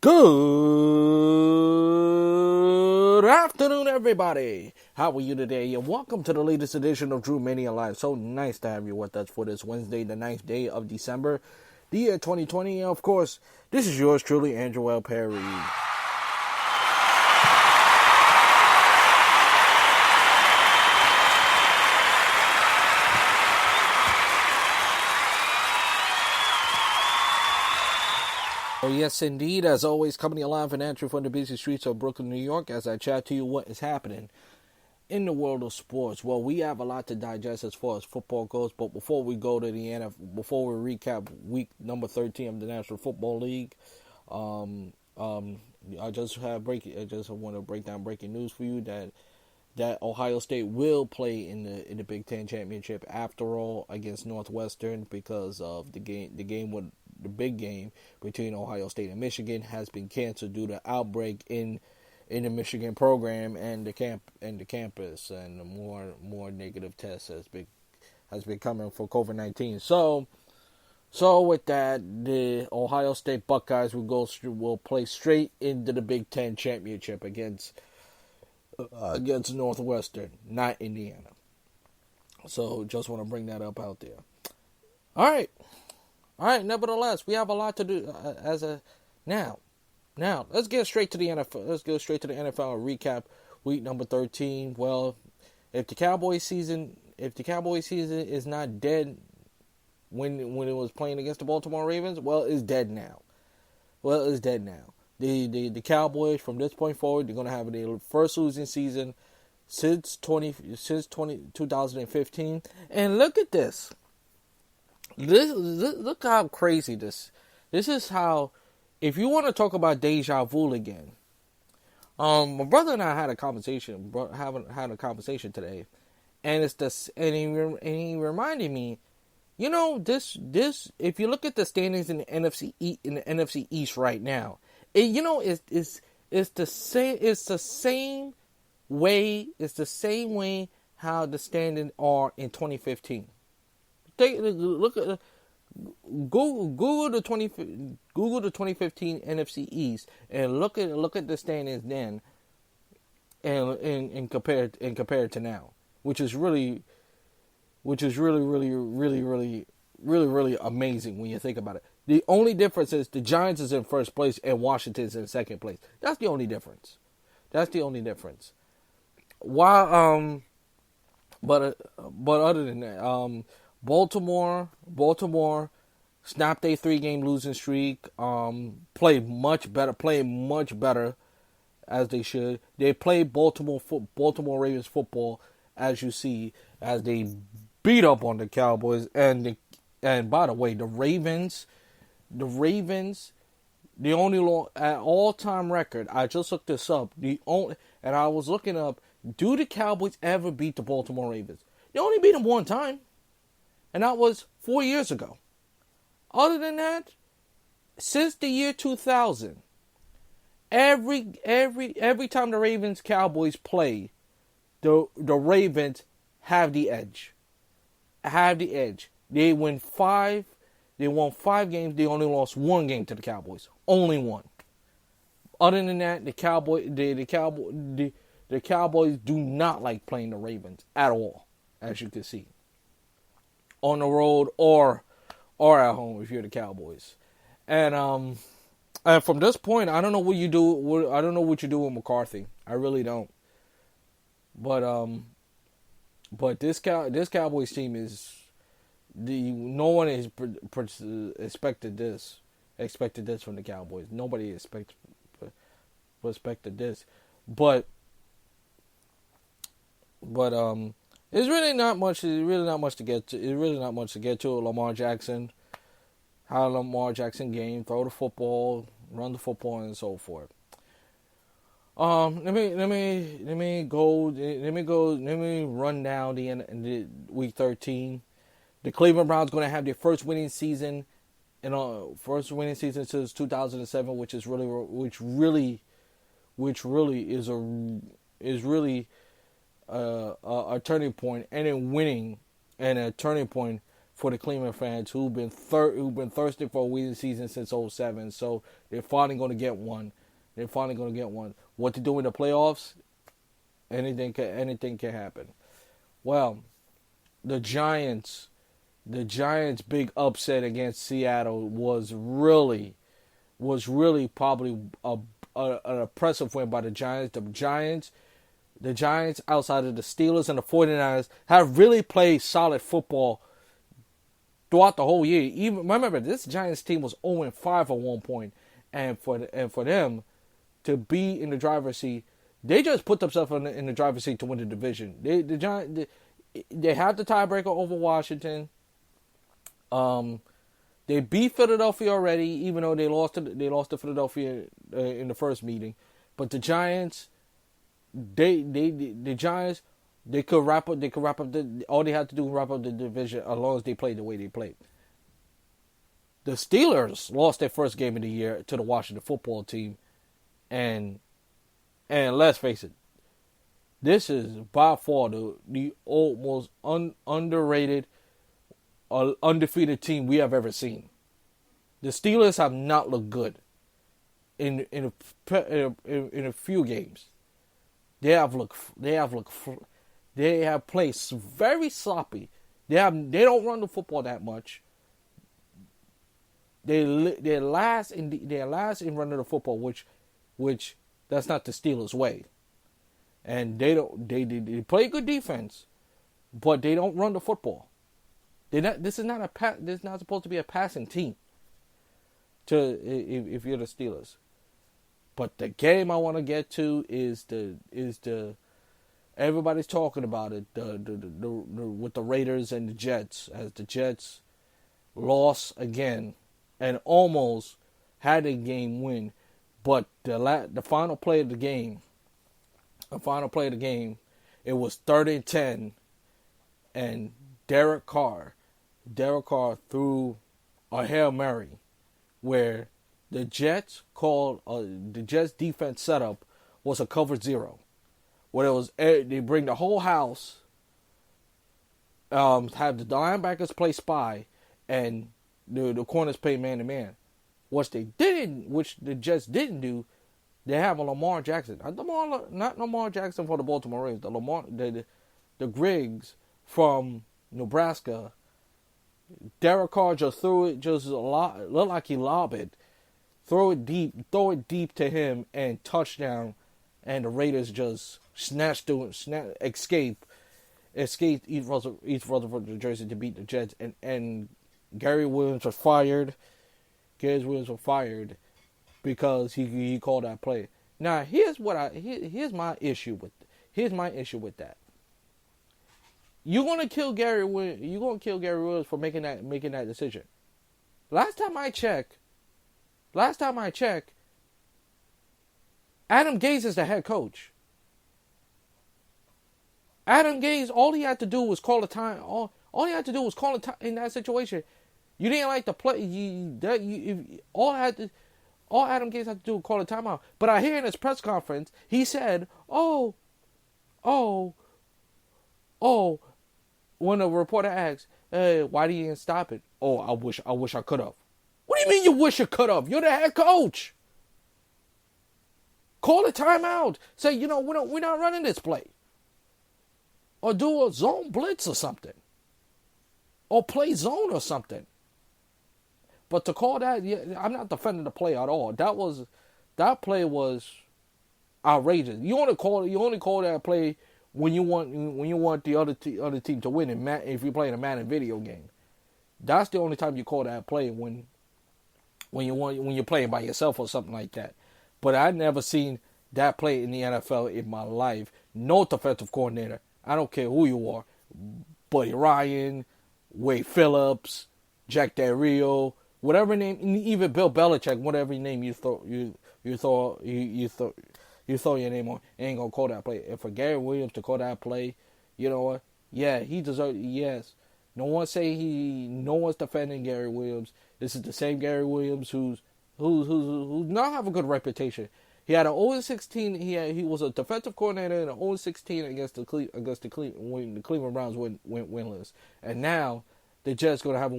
Good afternoon, everybody. How are you today? And welcome to the latest edition of Drew Mania Live. So nice to have you with us for this Wednesday, the 9th day of December, the year 2020. And of course, this is yours truly, Andrew L. Perry. Oh, yes, indeed. As always, coming alive and answering from the busy streets of Brooklyn, New York, as I chat to you what is happening in the world of sports. Well, we have a lot to digest as far as football goes, but before we go to the before we recap week number 13 of the National Football League, um, um, I just want to break down breaking news for you that Ohio State will play in the Big Ten championship after all against Northwestern because of the big game between Ohio State and Michigan has been canceled due to outbreak in the Michigan program and the campus, and more negative tests has been coming for COVID-19. So with that, the Ohio State Buckeyes will play straight into the Big Ten championship against Northwestern, not Indiana. So just want to bring that up out there. All right. Nevertheless, we have a lot to do now. Now, let's get straight to the NFL. Let's go straight to the NFL and recap week number 13. Well, if the Cowboys season is not dead when it was playing against the Baltimore Ravens, well, it's dead now. The Cowboys from this point forward, they're going to have their first losing season since 2015. And look at this. Look how crazy this is. How, if you want to talk about deja vu again, my brother and I had a conversation today, and he reminded me, this if you look at the standings in the NFC East right now, it's the same way how the standings are in 2015. Look at Google the 2015 NFC East and look at the standings then, and compare it to now, which is really amazing when you think about it. The only difference is the Giants is in first place and Washington's in second place. That's the only difference. While but other than that, Baltimore snapped a 3-game losing streak. Played much better as they should. They played Baltimore Ravens football, as you see, as they beat up on the Cowboys. And by the way, the Ravens, the only at all-time record. I just looked this up. And I was looking up, do the Cowboys ever beat the Baltimore Ravens? They only beat them one time, and that was 4 years ago. Other than that, since the year 2000, every time the Ravens Cowboys play, the Ravens have the edge. They won 5 games. They only lost 1 game to the Cowboys. Only 1. Other than that, the Cowboys do not like playing the Ravens at all, as you can see, on the road or at home if you're the Cowboys. And from this point, I don't know what you do. I don't know what you do with McCarthy. I really don't. But this Cowboys team is no one has expected this from the Cowboys. Nobody expected this, but it's really not much. It's really not much to get to. Lamar Jackson, how Lamar Jackson game, throw the football, run the football, and so forth. Let me run down the week 13. The Cleveland Browns going to have their first winning season since 2007, which really is a turning point, and a turning point for the Cleveland fans who've been thirsting for a winning season since '07. So they're finally going to get one. They're finally going to get one. What to do in the playoffs? Anything can happen. Well, the Giants' big upset against Seattle was really probably an impressive win by the Giants. The Giants, outside of the Steelers and the 49ers, have really played solid football throughout the whole year. Even remember, this Giants team was 0-5 at one point, and for them to be in the driver's seat, they just put themselves in the driver's seat to win the division. The Giants, they have the tiebreaker over Washington. They beat Philadelphia already, even though they lost to Philadelphia in the first meeting. But the Giants, the Giants, they could wrap up. All they had to do was wrap up the division as long as they played the way they played. The Steelers lost their first game of the year to the Washington football team, and let's face it, this is by far the most underrated, undefeated team we have ever seen. The Steelers have not looked good in a few games. They have played very sloppy. They don't run the football that much. They're last in running the football, which that's not the Steelers' way. And they play good defense, but they don't run the football. This is not supposed to be a passing team. If you're the Steelers. But the game I want to get to is the everybody's talking about it, with the Raiders and the Jets, as the Jets lost again and almost had a game win, but the final play of the game, it was 30-10, and Derek Carr threw a Hail Mary where the Jets defense setup was a cover zero, where it was they bring the whole house, have the linebackers play spy, and the corners play man to man. Which the Jets didn't do, they have a Lamar Jackson, not Lamar Jackson for the Baltimore Ravens, the Griggs from Nebraska. Derek Carr just threw it, looked like he lobbed it. Throw it deep to him, and touchdown. And the Raiders just escaped East Rutherford, New Jersey, to beat the Jets. And Gary Williams was fired. Because he called that play. Now here's my issue with that. You're gonna kill Gary Williams for making that decision. Last time I checked, Adam Gase is the head coach. Adam Gase, all he had to do was call a time. All he had to do was call a time in that situation. You didn't like the play. All Adam Gase had to do was call a timeout. But I hear in his press conference, he said, "Oh." When a reporter asks, "Hey, why did you stop it?" "Oh, I wish I could have." What do you mean you wish you could have? You're the head coach. Call a timeout. Say, we're not running this play. Or do a zone blitz or something. Or play zone or something. But to call that, I'm not defending the play at all. That play was outrageous. You only call that play when you want the other team to win. If you're playing a Madden video game, that's the only time you call that play when you're playing by yourself or something like that. But I've never seen that play in the NFL in my life. No defensive coordinator, I don't care who you are, Buddy Ryan, Wade Phillips, Jack Del Rio, whatever name, even Bill Belichick, whatever name you throw your name on, ain't gonna call that play. And for Gary Williams to call that play, you know what? Yeah, he deserves. Yes, no one's defending Gary Williams. This is the same Gary Williams who's not have a good reputation. He had an 0-16. He was a defensive coordinator in an 0-16 against the Cleveland Browns went winless, and now the Jets going to have a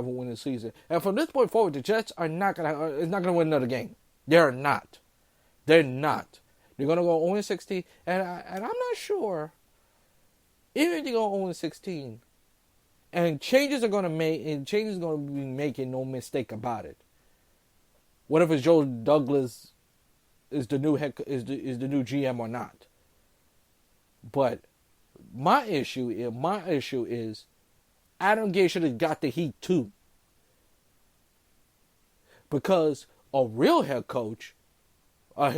winning season. And from this point forward, the Jets are not going to it's not going to win another game. They're not. They're not. They're going to go 0-16, and I'm not sure if they go 0-16. And changes are going to be making, no mistake about it. What if it's Joe Douglas is the new new GM or not? But my issue is Adam Gase should have got the heat too. Because a real head coach would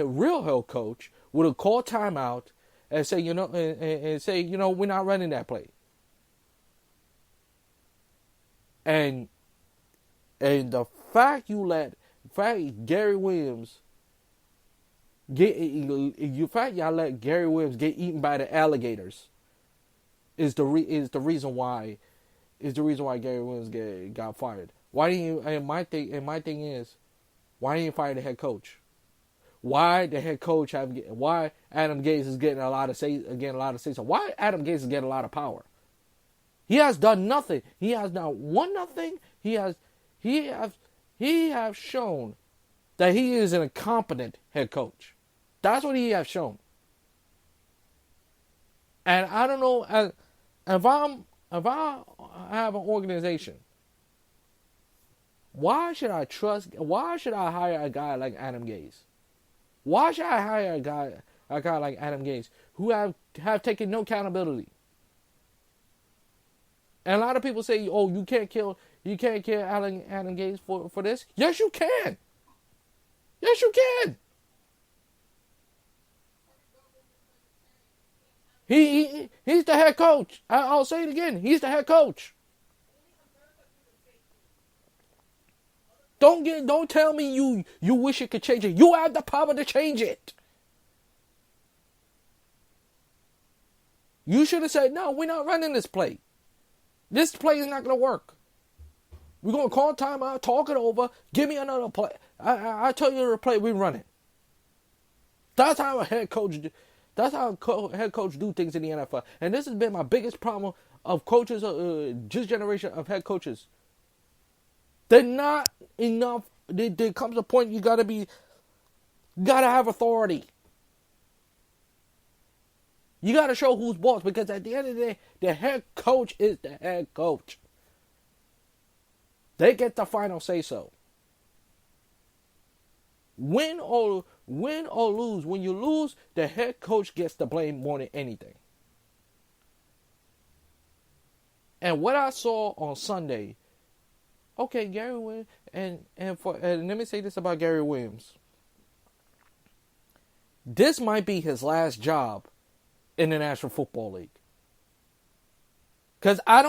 have called timeout and say, we're not running that play. And the fact Gary Williams y'all let Gary Williams get eaten by the alligators is the reason why Gary Williams got fired. Why didn't you? And my thing is, why didn't you fire the head coach? Why the head coach why Adam Gase is getting a lot of say? So why Adam Gase is getting a lot of power? He has done nothing. He has not won nothing. He has shown that he is an incompetent head coach. That's what he has shown. And I don't know if I have an organization, why should I hire a guy like Adam Gase? Why should I hire a guy like Adam Gase who have taken no accountability? And a lot of people say, "Oh, you can't kill Adam Gase for this." Yes, you can. Yes, you can. He's the head coach. I'll say it again. He's the head coach. Don't tell me you wish it could change it. You have the power to change it. You should have said, "No, we're not running this play. This play is not going to work. We're going to call timeout, talk it over, give me another play. I tell you the play, we run it." That's how a head coach head coach do things in the NFL. And this has been my biggest problem of coaches, this generation of head coaches. They're not enough. There comes a point you gotta have authority. You gotta show who's boss, because at the end of the day, the head coach is the head coach. They get the final say so. Win or lose, when you lose, the head coach gets the blame more than anything. And what I saw on Sunday, okay, Gary Williams, and let me say this about Gary Williams. This might be his last job in the National Football League. Because I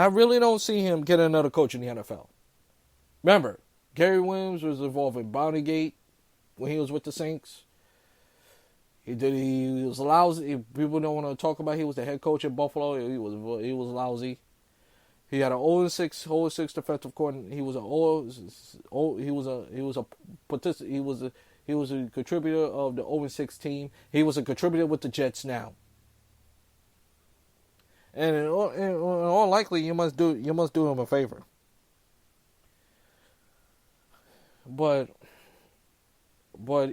really don't see him get another coach in the NFL. Remember, Gary Williams was involved in Bountygate when he was with the Saints. He was lousy. People don't want to talk about. He was the head coach at Buffalo. He was lousy. He had an 0-6 defensive coordinator. He was a contributor of the 0-6 team. He was a contributor with the Jets now. And in all likely, you must do him a favor. But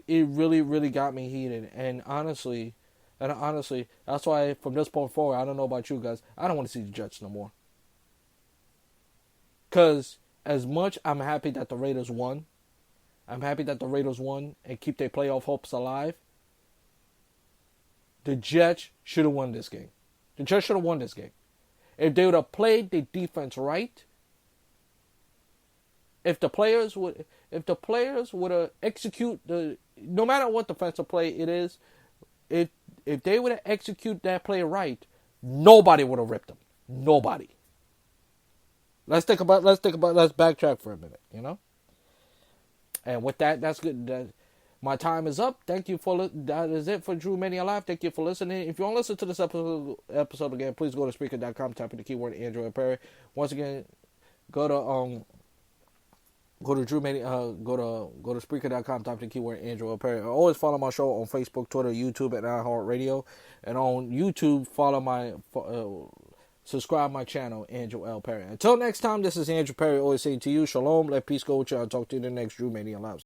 it really, really got me heated. And honestly, that's why from this point forward, I don't know about you guys, I don't want to see the Jets no more. Because as much I'm happy that the Raiders won and keep their playoff hopes alive, the Jets should have won this game. The Jets should have won this game. If they would have played the defense right, if the players would have execute no matter what defensive play it is, if they would have execute that play right, nobody would have ripped them. Nobody. Let's backtrack for a minute, And with that, that's good. My time is up. Thank you that is it for Drew Mania Live. Thank you for listening. If you want to listen to this episode again, please go to Spreaker.com, type in the keyword Andrew Perry. Once again, go to Drew Mania, go to Spreaker.com, type in the keyword Andrew Perry. Always follow my show on Facebook, Twitter, YouTube, and iHeartRadio. And on YouTube, follow subscribe my channel, Andrew L. Perry. Until next time, this is Andrew Perry always saying to you, shalom, let peace go with you. I'll talk to you in the next Drew Mania Live.